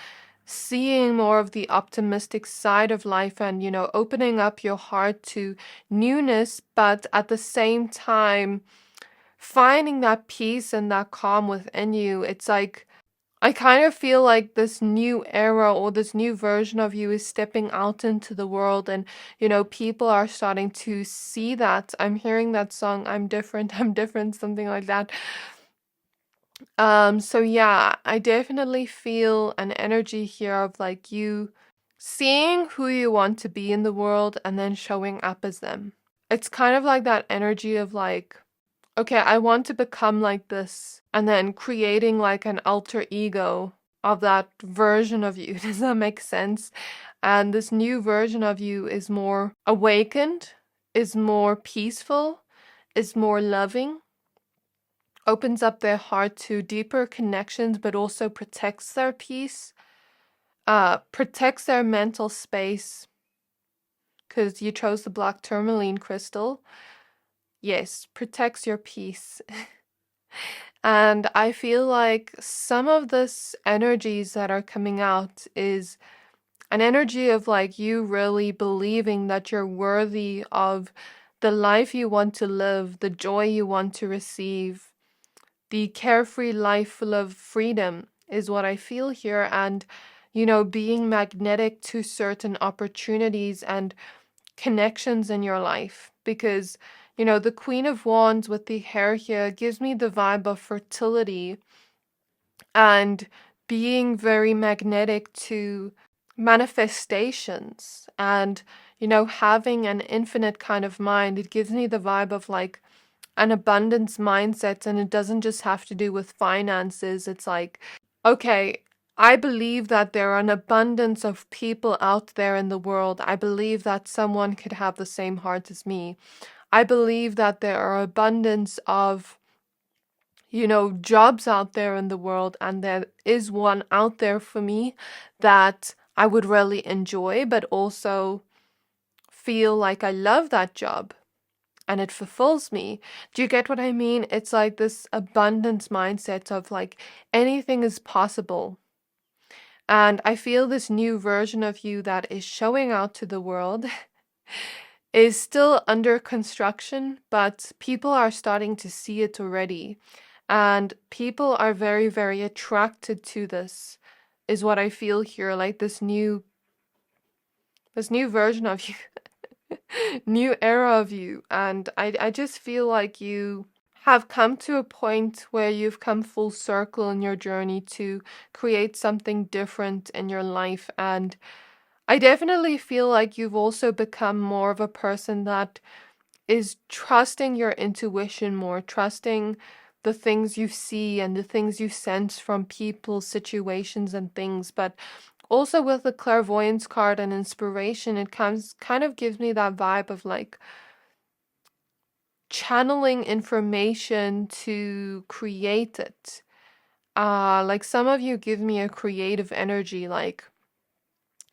seeing more of the optimistic side of life and, opening up your heart to newness, but at the same time, finding that peace and that calm within you. It's like, I kind of feel like this new era or this new version of you is stepping out into the world, and people are starting to see that. I'm hearing that song, I'm different, I'm different, something like that. So yeah, I definitely feel an energy here of like you seeing who you want to be in the world and then showing up as them. It's kind of like that energy of like, okay, I want to become like this, and then creating like an alter ego of that version of you. Does that make sense? And this new version of you is more awakened, is more peaceful, is more loving, opens up their heart to deeper connections, but also protects their peace, protects their mental space, because you chose the black tourmaline crystal. Yes, protects your peace. And I feel like some of this energies that are coming out is an energy of like you really believing that you're worthy of the life you want to live, the joy you want to receive, the carefree life full of freedom is what I feel here. And, being magnetic to certain opportunities and connections in your life, because the Queen of Wands with the hair here gives me the vibe of fertility and being very magnetic to manifestations and having an infinite kind of mind. It gives me the vibe of like an abundance mindset, and it doesn't just have to do with finances. It's like, okay, I believe that there are an abundance of people out there in the world. I believe that someone could have the same heart as me. I believe that there are abundance of jobs out there in the world, and there is one out there for me that I would really enjoy, but also feel like I love that job and it fulfills me. Do you get what I mean? It's like this abundance mindset of like anything is possible. And I feel this new version of you that is showing out to the world is still under construction, but people are starting to see it already. And people are very, very attracted to this, is what I feel here. Like this new version of you, new era of you. And I just feel like you have come to a point where you've come full circle in your journey to create something different in your life. And I definitely feel like you've also become more of a person that is trusting your intuition more, trusting the things you see and the things you sense from people, situations, and things. But also with the clairvoyance card and inspiration, it kind of gives me that vibe of like channeling information to create it. Like some of you give me a creative energy, like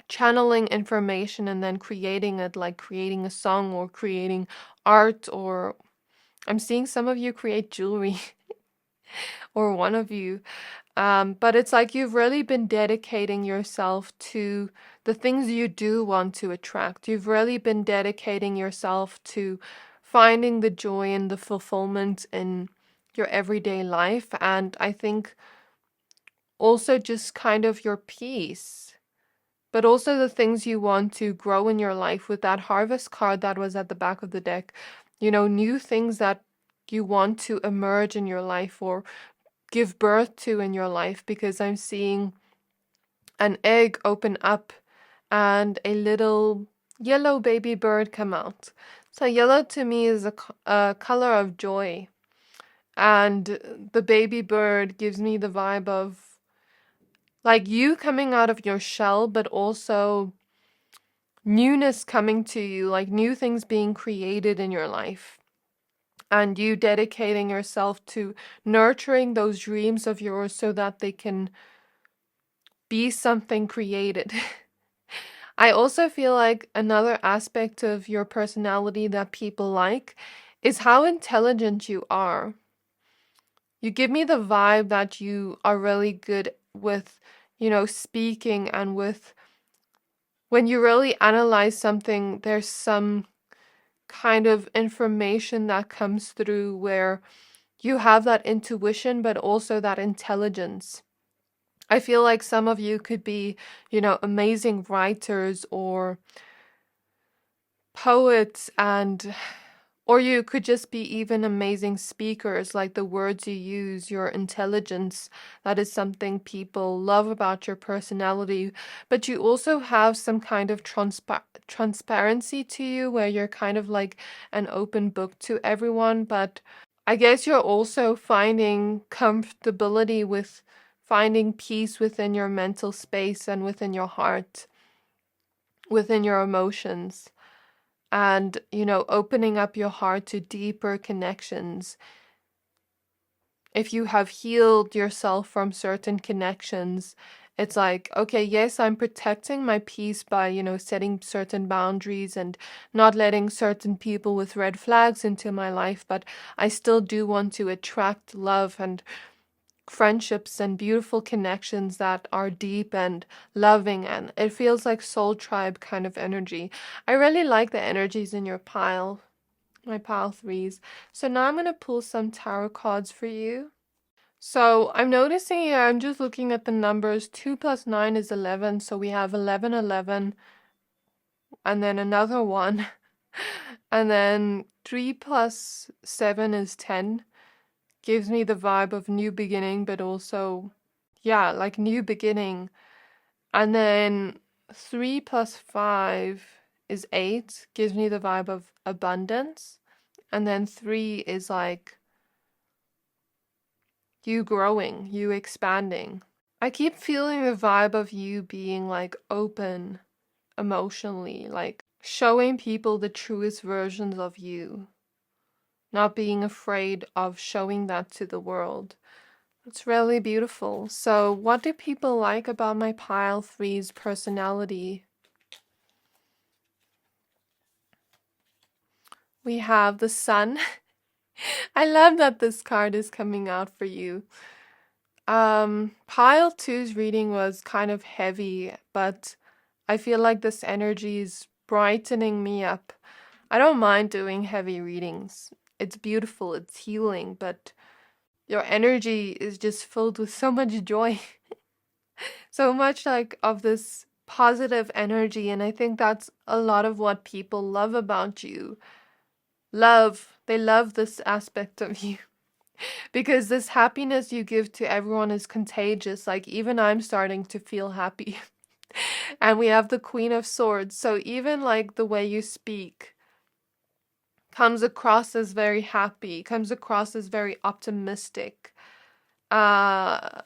channeling information and then creating it, like creating a song or creating art, or I'm seeing some of you create jewelry or one of you. But it's like you've really been dedicating yourself to the things you do want to attract. You've really been dedicating yourself to finding the joy and the fulfillment in your everyday life. And I think also just kind of your peace, but also the things you want to grow in your life with that harvest card that was at the back of the deck. New things that you want to emerge in your life or give birth to in your life, because I'm seeing an egg open up and a little yellow baby bird come out. So yellow to me is a color of joy, and the baby bird gives me the vibe of like you coming out of your shell, but also newness coming to you, like new things being created in your life. And you dedicating yourself to nurturing those dreams of yours so that they can be something created. I also feel like another aspect of your personality that people like is how intelligent you are. You give me the vibe that you are really good with, speaking, and with when you really analyze something, there's some kind of information that comes through where you have that intuition, but also that intelligence. I feel like some of you could be, amazing writers or poets, or you could just be even amazing speakers, like the words you use, your intelligence. That is something people love about your personality. But you also have some kind of transparency to you where you're kind of like an open book to everyone. But I guess you're also finding comfortability with finding peace within your mental space and within your heart, within your emotions, and, opening up your heart to deeper connections. If you have healed yourself from certain connections, it's like, okay, yes, I'm protecting my peace by, setting certain boundaries and not letting certain people with red flags into my life, but I still do want to attract love and friendships and beautiful connections that are deep and loving, and it feels like soul tribe kind of energy. I really like the energies in your pile, my pile threes. So now I'm going to pull some tarot cards for you. So I'm noticing here, I'm just looking at the numbers. 2 plus 9 is 11, so we have 11, 11, and then another 1. And then 3 plus 7 is 10. Gives me the vibe of new beginning, but also, yeah, like new beginning. And then 3 plus 5 is 8, gives me the vibe of abundance. And then 3 is like you growing, you expanding. I keep feeling the vibe of you being like open emotionally, like showing people the truest versions of you. not being afraid of showing that to the world. It's really beautiful. So what do people like about my pile three's personality? We have the sun. I love that this card is coming out for you. Pile two's reading was kind of heavy, but I feel like this energy is brightening me up. I don't mind doing heavy readings. It's beautiful, it's healing, but your energy is just filled with so much joy. So much like of this positive energy, and I think that's a lot of what people love about you. They love this aspect of you. Because this happiness you give to everyone is contagious. Like, even I'm starting to feel happy. And we have the Queen of Swords. So even like the way you speak comes across as very happy, comes across as very optimistic. I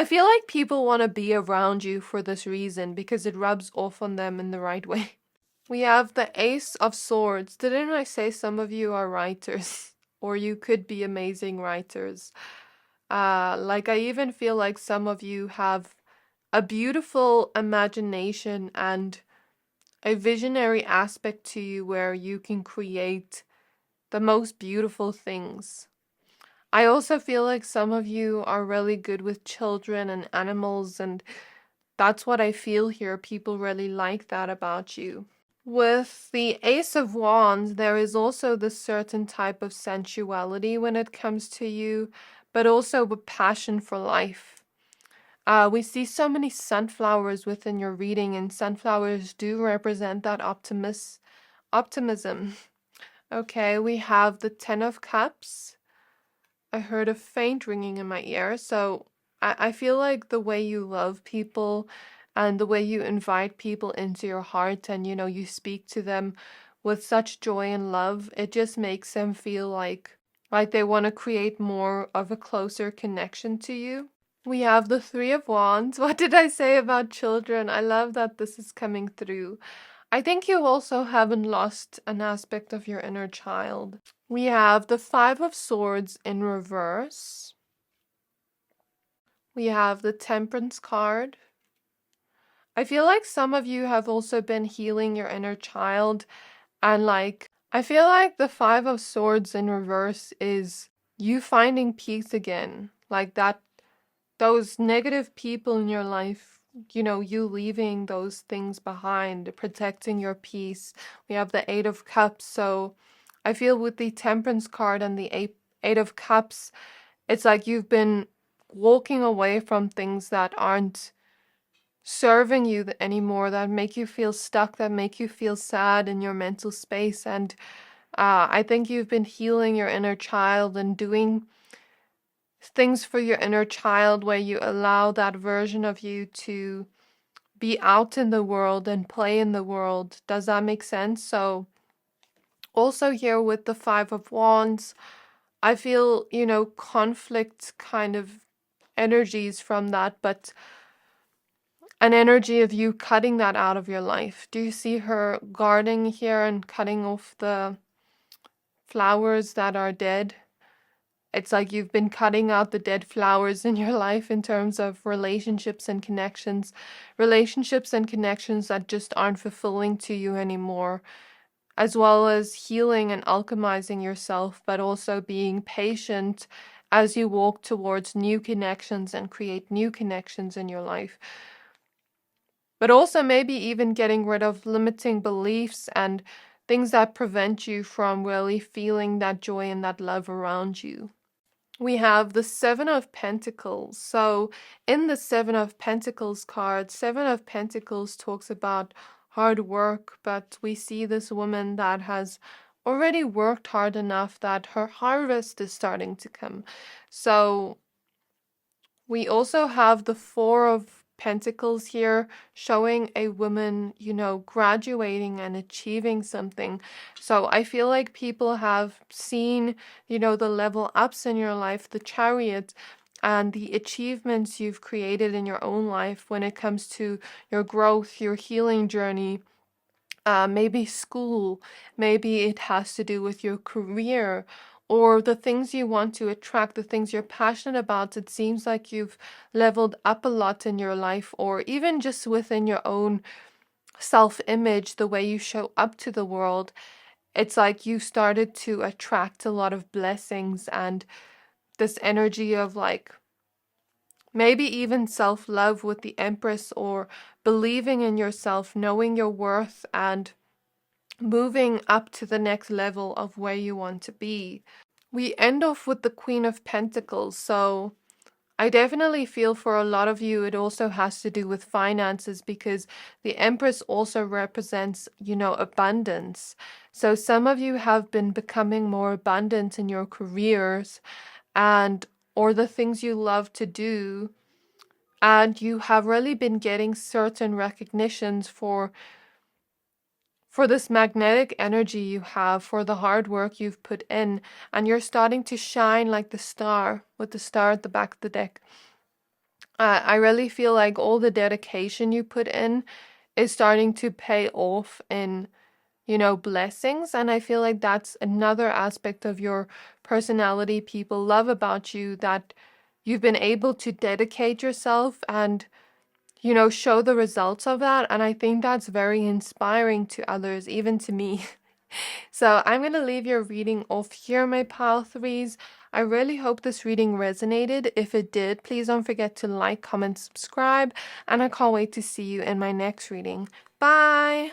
feel like people want to be around you for this reason because it rubs off on them in the right way. We have the Ace of Swords. Didn't I say some of you are writers? Or you could be amazing writers. Like, I even feel like some of you have a beautiful imagination and a visionary aspect to you where you can create the most beautiful things. I also feel like some of you are really good with children and animals, and that's what I feel here. People really like that about you. With the Ace of Wands, there is also this certain type of sensuality when it comes to you, but also a passion for life. We see so many sunflowers within your reading, and sunflowers do represent that optimism. Okay, we have the Ten of Cups. I heard a faint ringing in my ear, so I feel like the way you love people and the way you invite people into your heart and, you speak to them with such joy and love, it just makes them feel like they want to create more of a closer connection to you. We have the Three of Wands. What did I say about children? I love that this is coming through. I think you also haven't lost an aspect of your inner child. We have the Five of Swords in reverse. We have the Temperance card. I feel like some of you have also been healing your inner child, and I feel like the Five of Swords in reverse is you finding peace again. Like that, those negative people in your life, you leaving those things behind, protecting your peace. We have the Eight of Cups, so I feel with the Temperance card and the Eight of Cups, it's like you've been walking away from things that aren't serving you anymore, that make you feel stuck, that make you feel sad in your mental space. And I think you've been healing your inner child and doing things for your inner child where you allow that version of you to be out in the world and play in the world. Does that make sense? So also here with the Five of Wands, I feel, conflict kind of energies from that, but an energy of you cutting that out of your life. Do you see her guarding here and cutting off the flowers that are dead? It's like you've been cutting out the dead flowers in your life in terms of relationships and connections that just aren't fulfilling to you anymore, as well as healing and alchemizing yourself, but also being patient as you walk towards new connections and create new connections in your life. But also maybe even getting rid of limiting beliefs and things that prevent you from really feeling that joy and that love around you. We have the Seven of Pentacles. So in the Seven of Pentacles card, Seven of Pentacles talks about hard work, but we see this woman that has already worked hard enough that her harvest is starting to come. So we also have the Four of Pentacles here, showing a woman, graduating and achieving something. So I feel like people have seen, the level ups in your life, the Chariot, and the achievements you've created in your own life when it comes to your growth, your healing journey. maybe school, maybe it has to do with your career or the things you want to attract, the things you're passionate about. It seems like you've leveled up a lot in your life, or even just within your own self-image, the way you show up to the world. It's like you started to attract a lot of blessings and this energy of like maybe even self-love with the Empress, or believing in yourself, knowing your worth, and moving up to the next level of where you want to be. We end off with the Queen of Pentacles, so I definitely feel for a lot of you it also has to do with finances, because the Empress also represents, abundance. So some of you have been becoming more abundant in your careers and or the things you love to do, and you have really been getting certain recognitions for this magnetic energy you have, for the hard work you've put in, and you're starting to shine like the star, with the star at the back of the deck. I really feel like all the dedication you put in is starting to pay off in, blessings. And I feel like that's another aspect of your personality people love about you, that you've been able to dedicate yourself and show the results of that. And I think that's very inspiring to others, even to me. So I'm going to leave your reading off here, my pile threes. I really hope this reading resonated. If it did, please don't forget to like, comment, subscribe, and I can't wait to see you in my next reading. Bye!